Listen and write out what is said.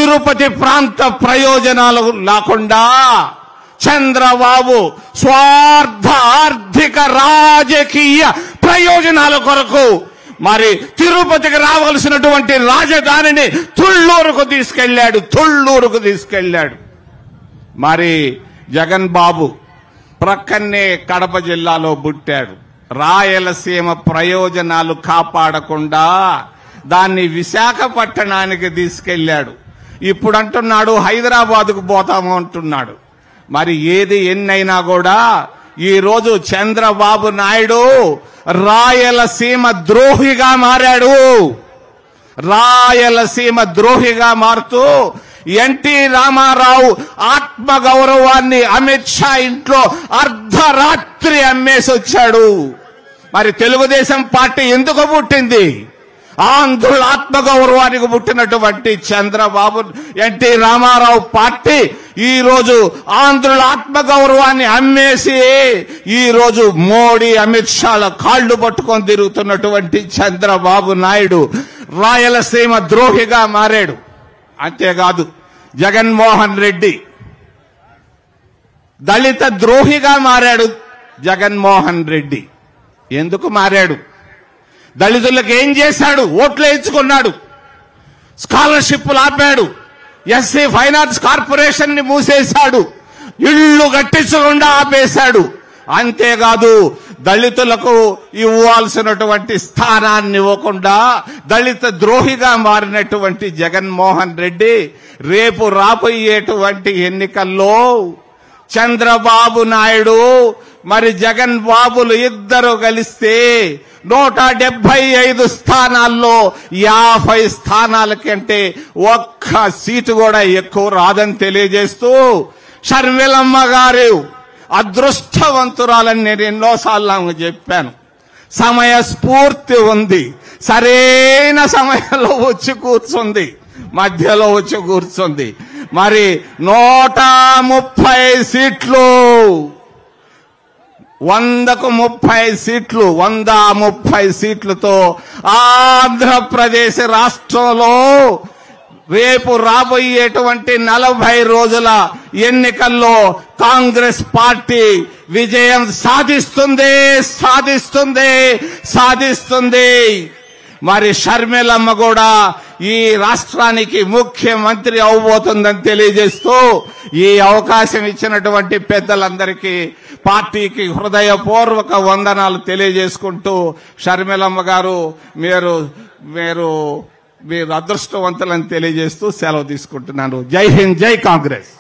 తిరుపతి ప్రాంత ప్రయోజనాలు లేకుండా చంద్రబాబు స్వార్థ ఆర్థిక రాజకీయ ప్రయోజనాల కొరకు మరి తిరుపతికి రావాల్సినటువంటి రాజధానిని తుళ్ళూరుకు తీసుకెళ్లాడు. మరి జగన్ బాబు ప్రక్కనే కడప జిల్లాలో పుట్టాడు. రాయలసీమ ప్రయోజనాలు కాపాడకుండా దాన్ని విశాఖపట్టణానికి తీసుకెళ్లాడు. ఇప్పుడు అంటున్నాడు హైదరాబాద్కు పోతాము అంటున్నాడు. మరి ఏది ఎన్నైనా కూడా ఈ రోజు చంద్రబాబు నాయుడు రాయలసీమ ద్రోహిగా మారాడు. రాయలసీమ ద్రోహిగా మారుతూ ఎన్టీ రామారావు ఆత్మగౌరవాన్ని అమిత్ షా ఇంట్లో అర్ధరాత్రి అమ్మేసి వచ్చాడు. మరి తెలుగుదేశం పార్టీ ఎందుకు పుట్టింది? ఆంధ్రుల ఆత్మగౌరవానికి పుట్టినటువంటి చంద్రబాబు ఎన్టీ రామారావు పార్టీ ఈ రోజు ఆంధ్రుల ఆత్మగౌరవాన్ని అమ్మేసి ఈ రోజు మోడీ అమిత్ షాల కాళ్లు పట్టుకొని తిరుగుతున్నటువంటి చంద్రబాబు నాయుడు రాయలసీమ ద్రోహిగా మారాడు. అంతేకాదు జగన్మోహన్ రెడ్డి దళిత ద్రోహిగా మారాడు. జగన్మోహన్ రెడ్డి ఎందుకు మారాడు? దళితులకు ఏం చేశాడు? ఓట్లు వేయించుకున్నాడు, స్కాలర్షిప్లు ఆపాడు, ఎస్సీ ఫైనాన్స్ కార్పొరేషన్ ని మూసేశాడు, ఇళ్లు కట్టించకుండా ఆపేశాడు. అంతేకాదు దళితులకు ఇవ్వాల్సినటువంటి స్థానాన్ని ఇవ్వకుండా దళిత ద్రోహిగా మారినటువంటి జగన్మోహన్ రెడ్డి రేపు రాబోయేటువంటి ఎన్నికల్లో చంద్రబాబు నాయుడు మరి జగన్ బాబులు ఇద్దరు కలిస్తే 175 స్థానాల్లో 50 స్థానాల కంటే ఒక్క సీటు కూడా ఎక్కువ రాదని తెలియజేస్తూ షర్మిలమ్మ గారు అదృష్టవంతురాలని నేను ఎన్నోసార్లు చెప్పాను. సమయస్ఫూర్తి ఉంది, సరైన సమయంలో వచ్చి కూర్చుంది, మధ్యలో వచ్చి కూర్చుంది. మరి 130 సీట్లు, 100కు 30 సీట్లు, 130 సీట్లతో ఆంధ్రప్రదేశ్ రాష్ట్రంలో రేపు రాబోయేటువంటి 40 రోజుల ఎన్నికల్లో కాంగ్రెస్ పార్టీ విజయం సాధిస్తుంది. మరి షర్మిలమ్మ కూడా ఈ రాష్ట్రానికి ముఖ్యమంత్రి అవబోతుందని తెలియజేస్తూ ఈ అవకాశం ఇచ్చినటువంటి పెద్దలందరికీ పార్టీకి హృదయపూర్వక వందనాలు తెలియజేసుకుంటూ షర్మిలమ్మ గారు మీరు అదృష్టవంతులని తెలియజేస్తూ సెలవు తీసుకుంటున్నాను. జై హింద్, జై కాంగ్రెస్.